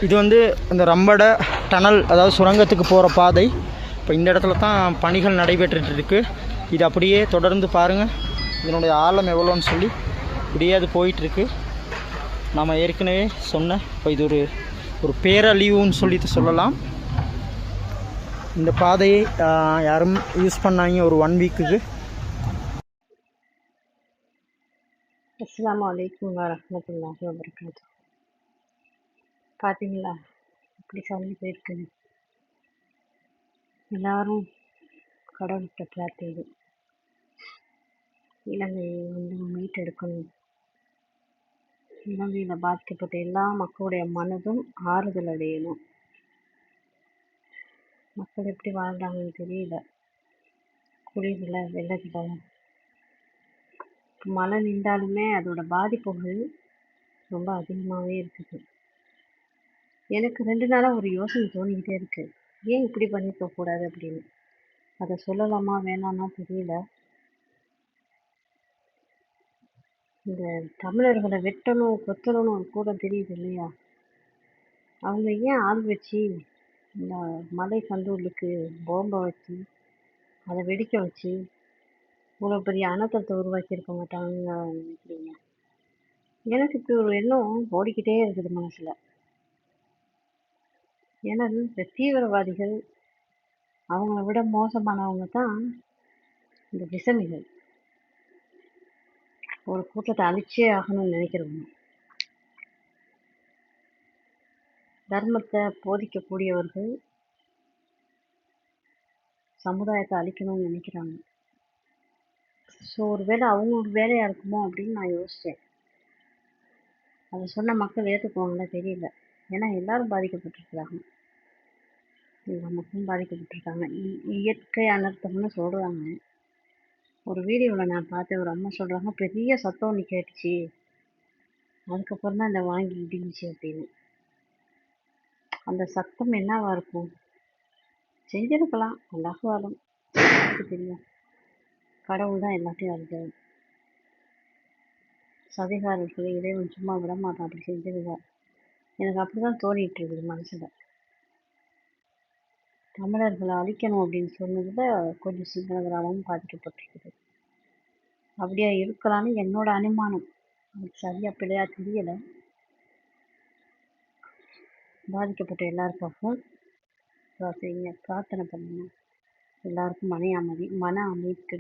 இது வந்து இந்த ரம்பட டனல், அதாவது சுரங்கத்துக்கு போகிற பாதை. இப்போ இந்த இடத்துல தான் பணிகள் நடைபெற்றுட்டு இருக்கு. இது அப்படியே தொடர்ந்து பாருங்கள், இதனுடைய ஆழம் எவ்வளோன்னு சொல்லி இப்படியே அது போயிட்டுருக்கு. நாம் ஏற்கனவே சொன்னேன், இப்போ இது ஒரு பேரழிவுன்னு சொல்லிட்டு சொல்லலாம். இந்த பாதையை யாரும் யூஸ் பண்ணாங்க ஒரு 1 வீக்குக்கு. அஸ்ஸலாமு அலைக்கும் வரஹ்மத்துல்லாஹி வபரகாத்துஹு. பார்த்தீங்களா இப்படி சொல்லி போயிருக்குது. எல்லாரும் கடவுள்கிட்ட பிரார்த்திது, இலங்கையை வந்து மீட்டெடுக்கணும். இலங்கையில் பாதிக்கப்பட்ட எல்லா மக்களுடைய மனதும் ஆறுதல் அடையணும். மக்கள் எப்படி வாழ்றாங்கன்னு தெரியல. குளிரில் வெள்ளத்தில் மழை நின்றாலுமே அதோட பாதிப்புகள் ரொம்ப அதிகமாகவே இருக்குது. எனக்கு 2 நாளாக ஒரு யோசனை தோணிக்கிட்டே இருக்கு, ஏன் இப்படி பண்ணியிருக்க கூடாது அப்படின்னு. அதை சொல்லலாமா வேணாமா தெரியல. இந்த தமிழர்களை வெட்டணும் கொத்தணும்னு கூட தெரியுது இல்லையா? அவங்க ஏன் ஆள் வச்சு இந்த மலை கந்தூர்களுக்கு பாம்பை வச்சு அதை வெடிக்க வச்சு இவ்வளோ பெரிய அனர்த்தத்தை உருவாக்கியிருக்க மாட்டாங்கன்னு நினைக்கிறீங்க? எனக்கு இப்படி ஒரு எண்ணம் ஓடிக்கிட்டே இருக்குது மனசில். ஏன்னா இந்த தீவிரவாதிகள் அவங்கள விட மோசமானவங்க தான் இந்த விசமிகள். ஒரு கூட்டத்தை அழிச்சே ஆகணும்னு நினைக்கிறவங்க, தர்மத்தை போதிக்கக்கூடியவர்கள் சமுதாயத்தை அழிக்கணும்னு நினைக்கிறாங்க. ஸோ ஒரு வேளை அவங்களோட வேலையாக இருக்குமோ அப்படின்னு நான் யோசித்தேன். அதை சொன்ன மக்கள் ஏற்றுக்குவாங்களா தெரியல. ஏன்னா எல்லாரும் பாதிக்கப்பட்டிருக்கிறாங்க, எல்லா மக்களும் பாதிக்கப்பட்டிருக்காங்க. இயற்கை அனர்த்தம்னு சொல்கிறாங்க. ஒரு வீடியோவில் நான் பார்த்தேன், ஒரு அம்மா சொல்கிறாங்க, பெரிய சத்தம் ஒன்று கேட்டுச்சு, அதுக்கப்புறம் தான் இந்த வாங்கி இடிஞ்சிச்சு அப்படின்னு. அந்த சத்தம் என்னவா இருக்கும்? செஞ்சிருக்கலாம், அல்லாஹ் ஆலம், தெரியும். கடவுள் தான் எல்லாத்தையும் அறிஞ்சவர். சதிகாரர்களை இறைவன் சும்மா விட மாட்டான், அப்படி செஞ்சிருக்கார். எனக்கு அப்படிதான் தோணிட்டு இருக்குது மனசுல. தமிழர்களை அழிக்கணும் அப்படின்னு சொன்னதுல கொஞ்சம் சிங்கள கிராமமும் பாதிக்கப்பட்டிருக்குது. அப்படியா இருக்கலாம்னு என்னோட அனுமானம். எனக்கு சரியா பிழையா தெரியல. பாதிக்கப்பட்ட எல்லாருக்காகவும் செய்யுங்க, பிரார்த்தனை பண்ணுங்க. எல்லாருக்கும் மன அமைதி கிடைக்கும்.